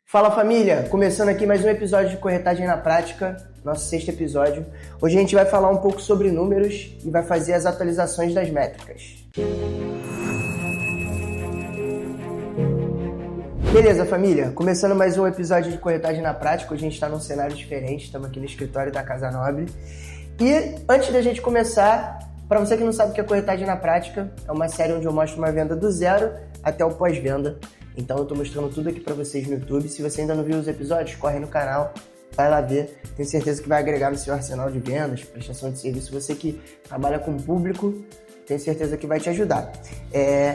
Fala família, começando aqui mais um episódio de Corretagem na Prática, nosso 6º episódio. Hoje a gente vai falar um pouco sobre números e vai fazer as atualizações das métricas. Beleza família, começando mais um episódio de Corretagem na Prática. Hoje a gente está num cenário diferente, estamos aqui no escritório da Casa Nobre. E antes da gente começar, para você que não sabe o que é Corretagem na Prática, é uma série onde eu mostro uma venda do zero até o pós-venda. Então eu estou mostrando tudo aqui para vocês no YouTube. Se você ainda não viu os episódios, corre no canal, vai lá ver. Tenho certeza que vai agregar no seu arsenal de vendas, prestação de serviço. Você que trabalha com público, tenho certeza que vai te ajudar.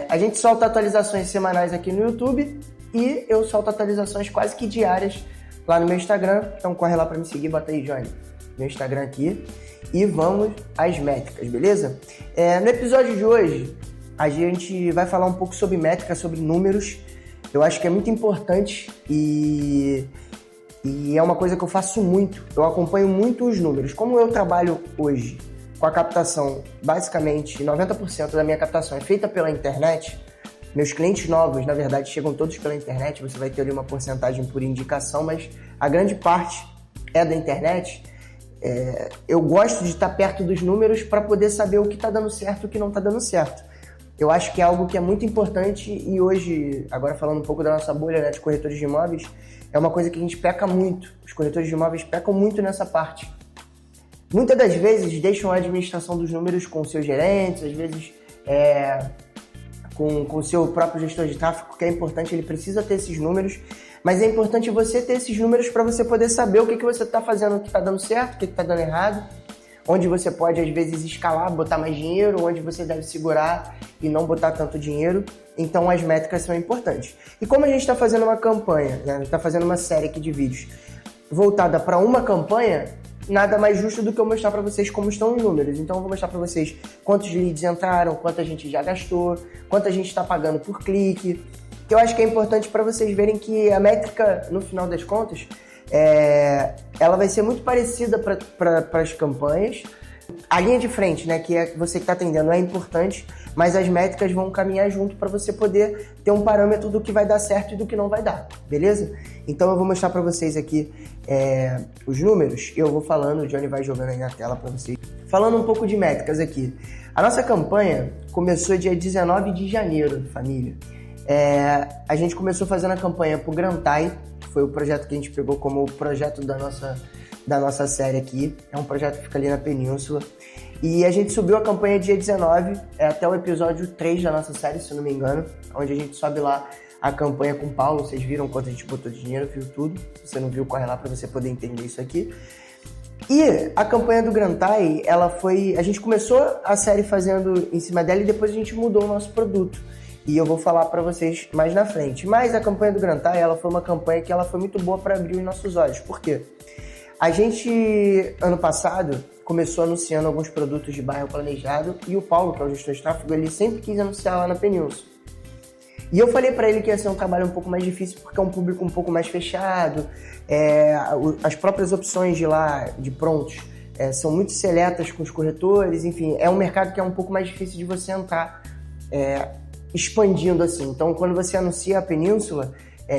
A gente solta atualizações semanais aqui no YouTube e eu solto atualizações quase que diárias lá no meu Instagram. Então corre lá para me seguir, bota aí, Johnny, meu Instagram aqui. E vamos às métricas, beleza? No episódio de hoje, a gente vai falar um pouco sobre métricas, sobre números. Eu acho que é muito importante e é uma coisa que eu faço muito. Eu acompanho muito os números. Como eu trabalho hoje com a captação, basicamente 90% da minha captação é feita pela internet, meus clientes novos, na verdade, chegam todos pela internet, você vai ter ali uma porcentagem por indicação, mas a grande parte é da internet. Eu gosto de estar perto dos números para poder saber o que está dando certo e o que não está dando certo. Eu acho que é algo que é muito importante e hoje, agora falando um pouco da nossa bolha, né, de corretores de imóveis, é uma coisa que a gente peca muito. Os corretores de imóveis pecam muito nessa parte. Muitas das vezes deixam a administração dos números com seus gerentes, às vezes com o seu próprio gestor de tráfego, que é importante, ele precisa ter esses números, mas é importante você ter esses números para você poder saber o que você está fazendo, o que está dando certo, o que está dando errado, onde você pode, às vezes, escalar, botar mais dinheiro, onde você deve segurar e não botar tanto dinheiro. Então, as métricas são importantes. E como a gente está fazendo uma campanha, né? A gente está fazendo uma série aqui de vídeos voltada para uma campanha, nada mais justo do que eu mostrar para vocês como estão os números. Então, eu vou mostrar para vocês quantos leads entraram, quanto a gente já gastou, quanto a gente está pagando por clique. Eu acho que é importante para vocês verem que a métrica, no final das contas, ela vai ser muito parecida para as campanhas. A linha de frente, né, que é você que está atendendo, é importante, mas as métricas vão caminhar junto para você poder ter um parâmetro do que vai dar certo e do que não vai dar, beleza? Então eu vou mostrar para vocês aqui os números e eu vou falando, o Johnny vai jogando aí na tela para vocês. Falando um pouco de métricas aqui. A nossa campanha começou dia 19 de janeiro, família. A gente começou fazendo a campanha pro Grantai, foi o projeto que a gente pegou como projeto da nossa série aqui. É um projeto que fica ali na Península. E a gente subiu a campanha dia 19, até o episódio 3 da nossa série, se não me engano, onde a gente sobe lá a campanha com o Paulo. Vocês viram quanto a gente botou de dinheiro, viu tudo. Se você não viu, corre lá para você poder entender isso aqui. E a campanha do Grantai, a gente começou a série fazendo em cima dela e depois a gente mudou o nosso produto. E eu vou falar para vocês mais na frente. Mas a campanha do Grantai, ela foi uma campanha que ela foi muito boa para abrir os nossos olhos. Por quê? A gente, ano passado, começou anunciando alguns produtos de bairro planejado e o Paulo, que é o gestor de tráfego, ele sempre quis anunciar lá na Península. E eu falei para ele que ia ser um trabalho um pouco mais difícil porque é um público um pouco mais fechado, as próprias opções de lá, de prontos, são muito seletas com os corretores, enfim, é um mercado que é um pouco mais difícil de você entrar expandindo assim. Então, quando você anuncia a Península,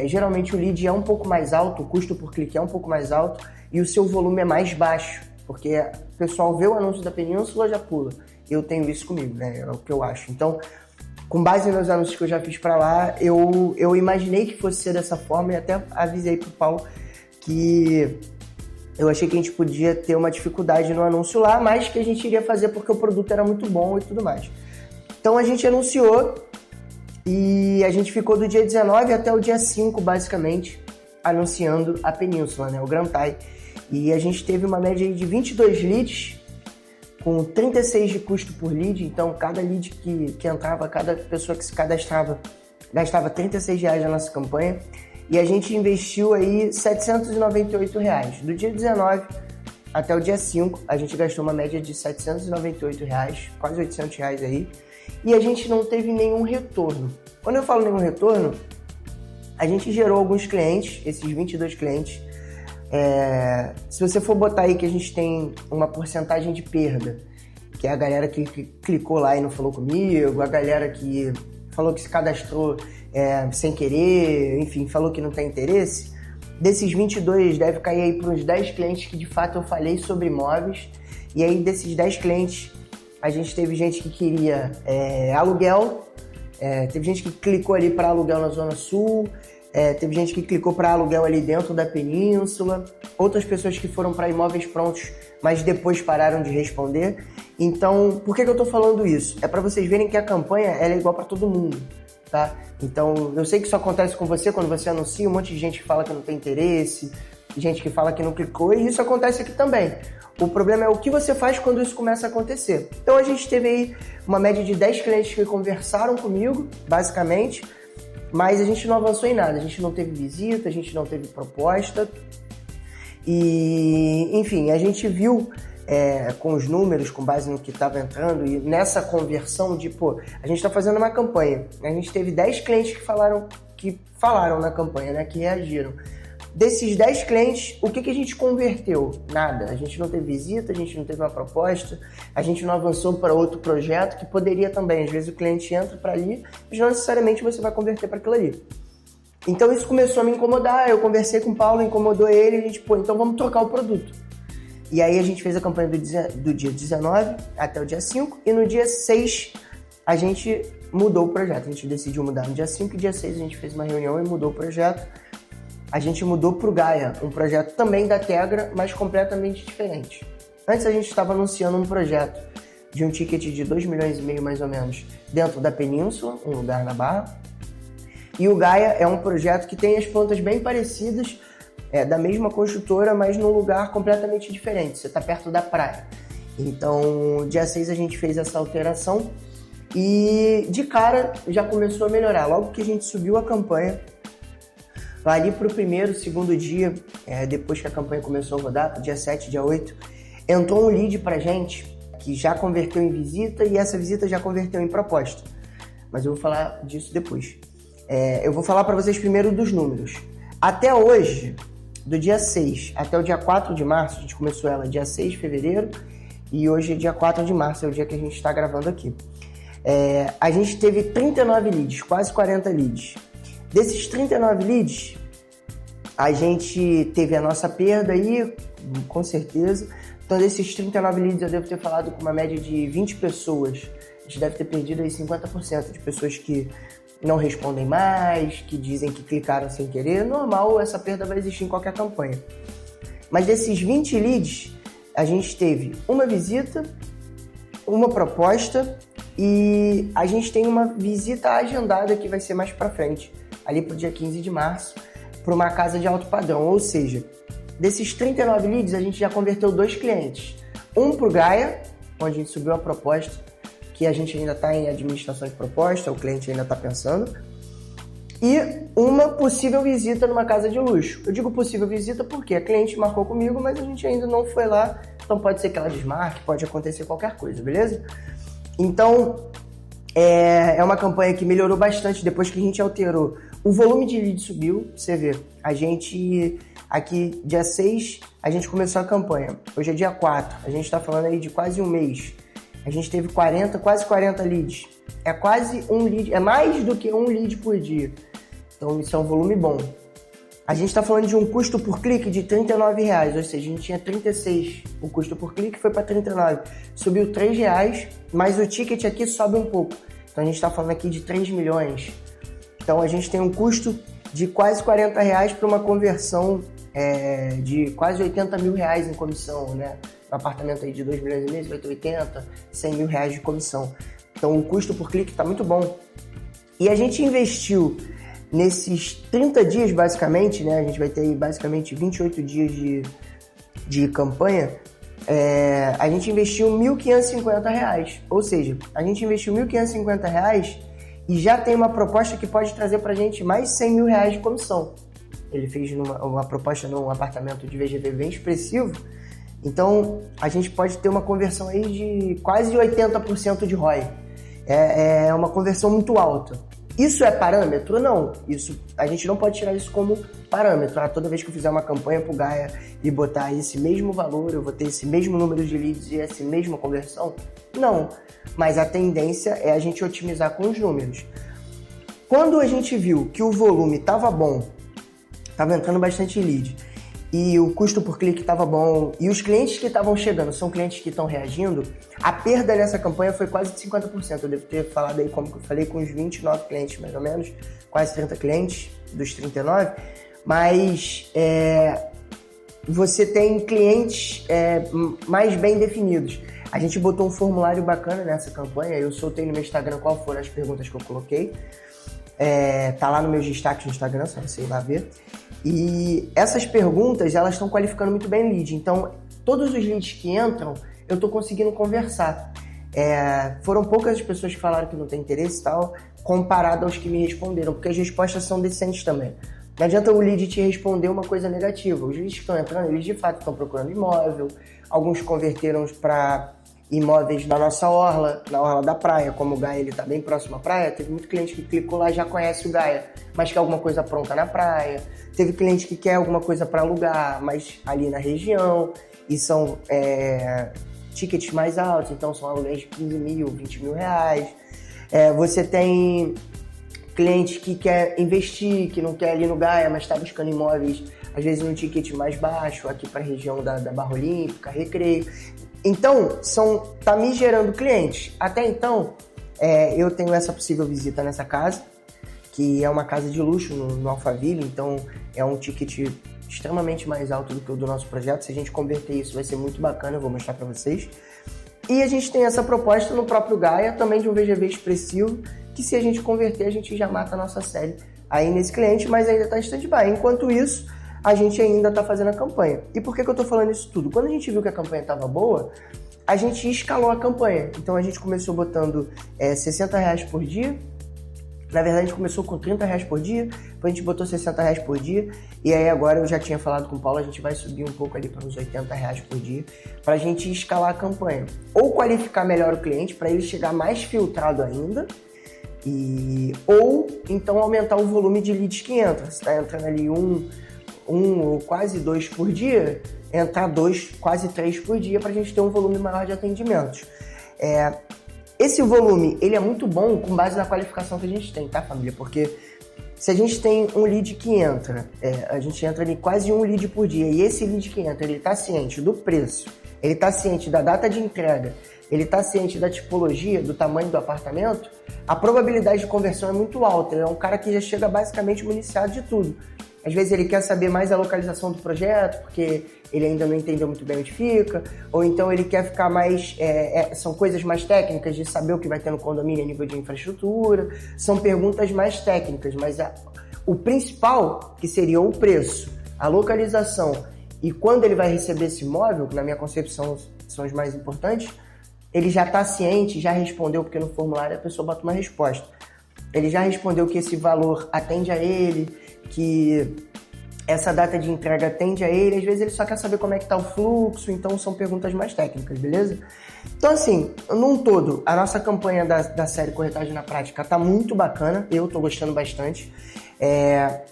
geralmente o lead é um pouco mais alto, o custo por clique é um pouco mais alto e o seu volume é mais baixo, porque o pessoal vê o anúncio da Península já pula. Eu tenho isso comigo, né? É o que eu acho. Então, com base nos anúncios que eu já fiz para lá, eu imaginei que fosse ser dessa forma e até avisei pro Paulo que eu achei que a gente podia ter uma dificuldade no anúncio lá, mas que a gente iria fazer porque o produto era muito bom e tudo mais. Então a gente anunciou e a gente ficou do dia 19 até o dia 5, basicamente, anunciando a Península, né, o Grantai. E a gente teve uma média de 22 leads, com 36 de custo por lead. Então, cada lead que entrava, cada pessoa que se cadastrava, gastava R$36 na nossa campanha. E a gente investiu aí R$798. Do dia 19 até o dia 5, a gente gastou uma média de R$798, quase R$800 aí. E a gente não teve nenhum retorno. Quando eu falo nenhum retorno, a gente gerou alguns clientes, esses 22 clientes. Se você for botar aí que a gente tem uma porcentagem de perda, que é a galera que clicou lá e não falou comigo, a galera que falou que se cadastrou sem querer, enfim, falou que não tem interesse, Desses 22, deve cair aí para uns 10 clientes que de fato eu falei sobre imóveis. E aí desses 10 clientes, a gente teve gente que queria aluguel, teve gente que clicou ali para aluguel na Zona Sul, teve gente que clicou para aluguel ali dentro da Península, outras pessoas que foram para imóveis prontos, mas depois pararam de responder. Então, por que eu estou falando isso? É para vocês verem que a campanha ela é igual para todo mundo, tá? Então, eu sei que isso acontece com você quando você anuncia, um monte de gente que fala que não tem interesse, gente que fala que não clicou, e isso acontece aqui também. O problema é o que você faz quando isso começa a acontecer. Então, a gente teve aí uma média de 10 clientes que conversaram comigo, basicamente, mas a gente não avançou em nada. A gente não teve visita, a gente não teve proposta. E, enfim, a gente viu com os números, com base no que estava entrando, e nessa conversão de, a gente está fazendo uma campanha. A gente teve 10 clientes que falaram na campanha, né, que reagiram. Desses 10 clientes, o que a gente converteu? Nada. A gente não teve visita, a gente não teve uma proposta, a gente não avançou para outro projeto que poderia também. Às vezes o cliente entra para ali, mas não necessariamente você vai converter para aquilo ali. Então isso começou a me incomodar, eu conversei com o Paulo, incomodou ele, a gente, então vamos trocar o produto. E aí a gente fez a campanha do dia 19 até o dia 5, e no dia 6 a gente mudou o projeto. A gente decidiu mudar no dia 5 e dia 6 a gente fez uma reunião e mudou o projeto. A gente mudou para o Gaia, um projeto também da Tegra, mas completamente diferente. Antes a gente estava anunciando um projeto de um ticket de 2,5 milhões mais ou menos dentro da Península, um lugar na Barra. E o Gaia é um projeto que tem as plantas bem parecidas, da mesma construtora, mas num lugar completamente diferente. Você está perto da praia. Então, dia 6 a gente fez essa alteração e de cara já começou a melhorar. Logo que a gente subiu a campanha, ali para o primeiro, segundo dia, depois que a campanha começou a rodar, dia 7, dia 8, entrou um lead para a gente que já converteu em visita e essa visita já converteu em proposta. Mas eu vou falar disso depois. Eu vou falar para vocês primeiro dos números. Até hoje, do dia 6 até o dia 4 de março, a gente começou ela dia 6 de fevereiro e hoje é dia 4 de março, é o dia que a gente está gravando aqui. A gente teve 39 leads, quase 40 leads. Desses 39 leads, a gente teve a nossa perda aí, com certeza. Então, desses 39 leads, eu devo ter falado com uma média de 20 pessoas. A gente deve ter perdido aí 50% de pessoas que não respondem mais, que dizem que clicaram sem querer. Normal, essa perda vai existir em qualquer campanha. Mas desses 20 leads, a gente teve uma visita, uma proposta e a gente tem uma visita agendada que vai ser mais para frente, ali para o dia 15 de março, para uma casa de alto padrão. Ou seja, desses 39 leads, a gente já converteu 2 clientes. Um para o Gaia, onde a gente subiu a proposta, que a gente ainda está em administração de proposta, o cliente ainda está pensando, e uma possível visita numa casa de luxo. Eu digo possível visita porque a cliente marcou comigo, mas a gente ainda não foi lá, então pode ser que ela desmarque, pode acontecer qualquer coisa, beleza? Então, é uma campanha que melhorou bastante depois que a gente alterou. O volume de lead subiu, você vê. A gente, aqui, dia 6, a gente começou a campanha. Hoje é dia 4, a gente está falando aí de quase um mês. A gente teve quase 40 leads. É quase um lead, é mais do que um lead por dia. Então isso é um volume bom. A gente está falando de um custo por clique de R$39, ou seja, a gente tinha 36. O custo por clique foi para 39. Subiu R$3, mas o ticket aqui sobe um pouco. Então a gente está falando aqui de 3 milhões. Então a gente tem um custo de quase R$40 para uma conversão de quase R$80 mil em comissão, né? Um apartamento aí de 2 milhões e meio, vai ter 80, 100 mil reais de comissão. Então o custo por clique está muito bom. E a gente investiu nesses 30 dias, basicamente, né? A gente vai ter aí basicamente 28 dias de campanha. A gente investiu R$1.550. Ou seja, a gente investiu R$1.550 e já tem uma proposta que pode trazer pra gente mais 100 mil reais de comissão. Ele fez uma proposta num apartamento de VGV bem expressivo. Então, a gente pode ter uma conversão aí de quase 80% de ROI. É uma conversão muito alta. Isso é parâmetro? Não. A gente não pode tirar isso como parâmetro. Toda vez que eu fizer uma campanha pro Gaia e botar esse mesmo valor, eu vou ter esse mesmo número de leads e essa mesma conversão? Não. Mas a tendência é a gente otimizar com os números. Quando a gente viu que o volume estava bom, Tava entrando bastante lead. E o custo por clique estava bom. E os clientes que estavam chegando são clientes que estão reagindo. A perda nessa campanha foi quase de 50%. Eu devo ter falado aí, como que eu falei, com uns 29 clientes mais ou menos. Quase 30 clientes dos 39. Mas você tem clientes mais bem definidos. A gente botou um formulário bacana nessa campanha. Eu soltei no meu Instagram qual foram as perguntas que eu coloquei. Tá lá no meus destaques no Instagram, só você ir lá ver. E essas perguntas, elas estão qualificando muito bem o lead. Então, todos os leads que entram, eu estou conseguindo conversar. Foram poucas as pessoas que falaram que não tem interesse e tal, comparado aos que me responderam, porque as respostas são decentes também. Não adianta o lead te responder uma coisa negativa. Os leads que estão entrando, eles de fato estão procurando imóvel. Alguns converteram para imóveis na nossa orla, na orla da praia, como o Gaia ele está bem próximo à praia. Teve muito cliente que clicou lá e já conhece o Gaia, mas quer alguma coisa pronta na praia. Teve cliente que quer alguma coisa para alugar, mas ali na região, e são tickets mais altos, então são aluguéis de 15 mil, 20 mil reais. Você tem cliente que quer investir, que não quer ali no Gaia, mas está buscando imóveis, às vezes num ticket mais baixo, aqui para a região da Barra Olímpica, Recreio. Então, tá me gerando clientes. Até então, eu tenho essa possível visita nessa casa, que é uma casa de luxo no Alphaville, então é um ticket extremamente mais alto do que o do nosso projeto. Se a gente converter isso, vai ser muito bacana, eu vou mostrar para vocês. E a gente tem essa proposta no próprio Gaia, também de um VGV expressivo, que se a gente converter, a gente já mata a nossa série aí nesse cliente, mas ainda está em stand-by. Enquanto isso, a gente ainda está fazendo a campanha. E por que eu estou falando isso tudo? Quando a gente viu que a campanha estava boa, a gente escalou a campanha. Então a gente começou botando R$60 por dia. Na verdade, a gente começou com R$30 por dia, depois a gente botou R$60 por dia, e aí agora eu já tinha falado com o Paulo, a gente vai subir um pouco ali para uns R$80 por dia, para a gente escalar a campanha. Ou qualificar melhor o cliente, para ele chegar mais filtrado ainda, ou então aumentar o volume de leads que entra. Se está entrando ali um ou quase 2 por dia, entrar 2, quase 3 por dia, para a gente ter um volume maior de atendimentos. Esse volume, ele é muito bom com base na qualificação que a gente tem, tá, família? Porque se a gente tem um lead que entra, a gente entra ali quase um lead por dia, e esse lead que entra, ele está ciente do preço, ele está ciente da data de entrega, ele está ciente da tipologia, do tamanho do apartamento, a probabilidade de conversão é muito alta. Ele é um cara que já chega basicamente municiado de tudo. Às vezes ele quer saber mais a localização do projeto, porque ele ainda não entendeu muito bem onde fica, ou então ele quer ficar mais... são coisas mais técnicas de saber o que vai ter no condomínio a nível de infraestrutura, são perguntas mais técnicas, mas o principal, que seria o preço, a localização e quando ele vai receber esse imóvel, que na minha concepção são os mais importantes, ele já está ciente, já respondeu, porque no formulário a pessoa bota uma resposta. Ele já respondeu que esse valor atende a ele, que essa data de entrega atende a ele, às vezes ele só quer saber como é que está o fluxo, então são perguntas mais técnicas, beleza? Então assim, num todo, a nossa campanha da série Corretagem na Prática está muito bacana, eu estou gostando bastante.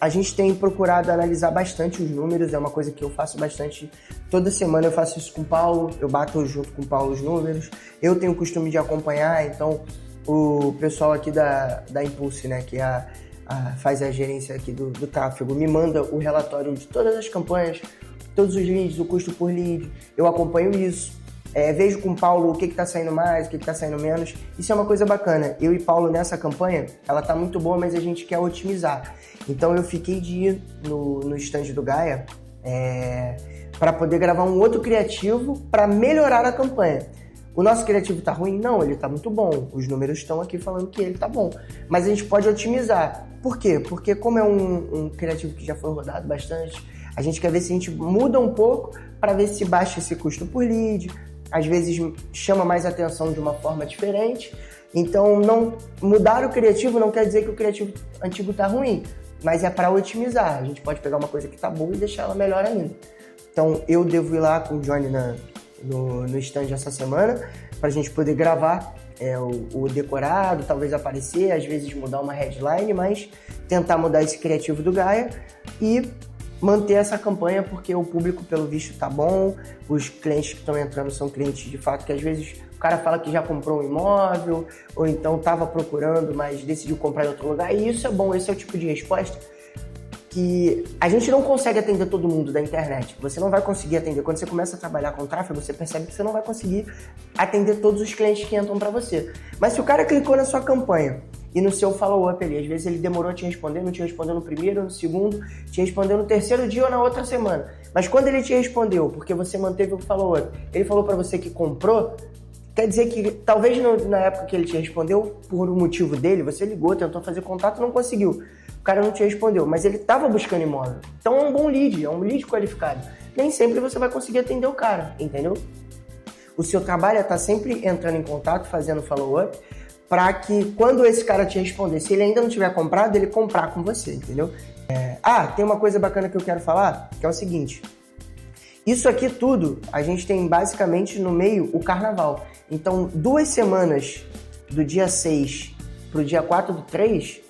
A gente tem procurado analisar bastante os números, é uma coisa que eu faço bastante, toda semana eu faço isso com o Paulo, eu bato junto com o Paulo os números, eu tenho o costume de acompanhar, então o pessoal aqui da Impulse, né, que faz a gerência aqui do tráfego, me manda o relatório de todas as campanhas, todos os leads, o custo por lead, eu acompanho isso, vejo com o Paulo o que está saindo mais, o que está saindo menos, isso é uma coisa bacana. Eu e Paulo nessa campanha, ela está muito boa, mas a gente quer otimizar, então eu fiquei de ir no stand do Gaia para poder gravar um outro criativo para melhorar a campanha. O nosso criativo tá ruim? Não, ele tá muito bom. Os números estão aqui falando que ele tá bom. Mas a gente pode otimizar. Por quê? Porque como é um criativo que já foi rodado bastante, a gente quer ver se a gente muda um pouco para ver se baixa esse custo por lead. Às vezes chama mais atenção de uma forma diferente. Então, não mudar o criativo não quer dizer que o criativo antigo tá ruim, mas é para otimizar. A gente pode pegar uma coisa que tá boa e deixar ela melhor ainda. Então, eu devo ir lá com o Johnny no stand essa semana, para a gente poder gravar o decorado, talvez aparecer, às vezes mudar uma headline, mas tentar mudar esse criativo do Gaia e manter essa campanha, porque o público, pelo visto, tá bom, os clientes que estão entrando são clientes de fato que às vezes o cara fala que já comprou um imóvel, ou então estava procurando, mas decidiu comprar em outro lugar, e isso é bom, esse é o tipo de resposta que a gente não consegue atender todo mundo da internet. Você não vai conseguir atender. Quando você começa a trabalhar com tráfego, você percebe que você não vai conseguir atender todos os clientes que entram para você. Mas se o cara clicou na sua campanha e no seu follow-up ali, às vezes ele demorou a te responder, não te respondeu no primeiro, no segundo, te respondeu no terceiro dia ou na outra semana. Mas quando ele te respondeu, porque você manteve o follow-up, ele falou para você que comprou, quer dizer que talvez na época que ele te respondeu, por um motivo dele, você ligou, tentou fazer contato, não conseguiu. O cara não te respondeu, mas ele estava buscando imóvel. Então é um bom lead, é um lead qualificado. Nem sempre você vai conseguir atender o cara, entendeu? O seu trabalho é estar sempre entrando em contato, fazendo follow-up, para que quando esse cara te responder, se ele ainda não tiver comprado, ele comprar com você, entendeu? Tem uma coisa bacana que eu quero falar, que é o seguinte. Isso aqui tudo, a gente tem basicamente no meio o carnaval. Então, 2 semanas do dia 6 pro dia 4/3,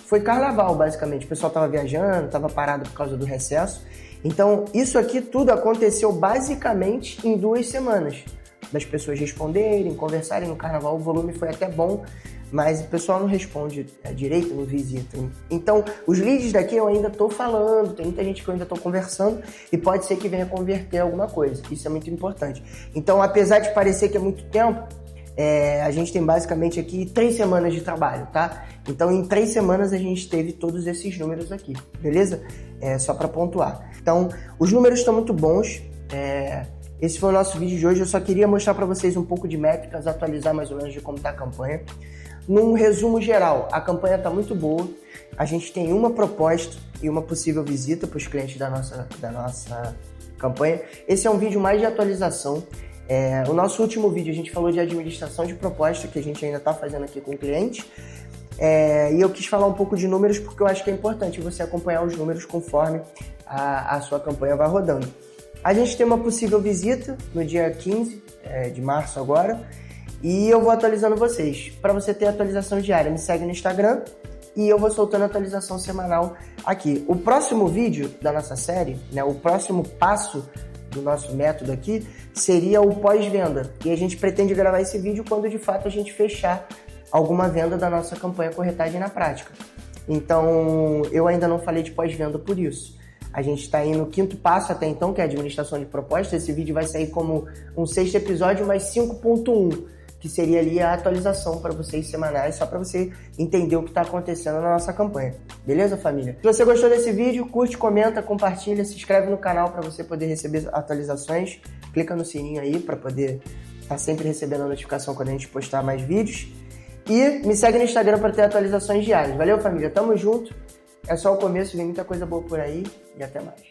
foi carnaval, basicamente. O pessoal tava viajando, tava parado por causa do recesso. Então, isso aqui tudo aconteceu basicamente em 2 semanas. Das pessoas responderem, conversarem no carnaval, o volume foi até bom, mas o pessoal não responde direito, não visita. Então, os leads daqui eu ainda tô falando, tem muita gente que eu ainda tô conversando e pode ser que venha converter alguma coisa. Isso é muito importante. Então, apesar de parecer que é muito tempo, a gente tem basicamente aqui 3 semanas de trabalho, tá? Então, em 3 semanas a gente teve todos esses números aqui, beleza? Só para pontuar. Então, os números estão muito bons. Esse foi o nosso vídeo de hoje. Eu só queria mostrar para vocês um pouco de métricas, atualizar mais ou menos de como está a campanha. Num resumo geral, a campanha está muito boa. A gente tem uma proposta e uma possível visita para os clientes da nossa campanha. Esse é um vídeo mais de atualização. O nosso último vídeo a gente falou de administração de proposta, que a gente ainda está fazendo aqui com o cliente. E eu quis falar um pouco de números porque eu acho que é importante você acompanhar os números conforme a sua campanha vai rodando. A gente tem uma possível visita no dia 15 de março agora e eu vou atualizando vocês. Para você ter atualização diária, me segue no Instagram e eu vou soltando atualização semanal aqui. O próximo vídeo da nossa série, o próximo passo do nosso método aqui seria o pós-venda. E a gente pretende gravar esse vídeo quando de fato a gente fechar alguma venda da nossa campanha Corretagem na Prática. Então, eu ainda não falei de pós-venda por isso. A gente está aí no 5º passo até então, que é a administração de proposta. Esse vídeo vai sair como um 6º episódio, mas 5.1, que seria ali a atualização para vocês semanais, só para você entender o que está acontecendo na nossa campanha. Beleza, família? Se você gostou desse vídeo, curte, comenta, compartilha, se inscreve no canal para você poder receber atualizações. Clica no sininho aí para poder estar sempre recebendo a notificação quando a gente postar mais vídeos. E me segue no Instagram para ter atualizações diárias. Valeu, família? Tamo junto. É só o começo, vem muita coisa boa por aí e até mais.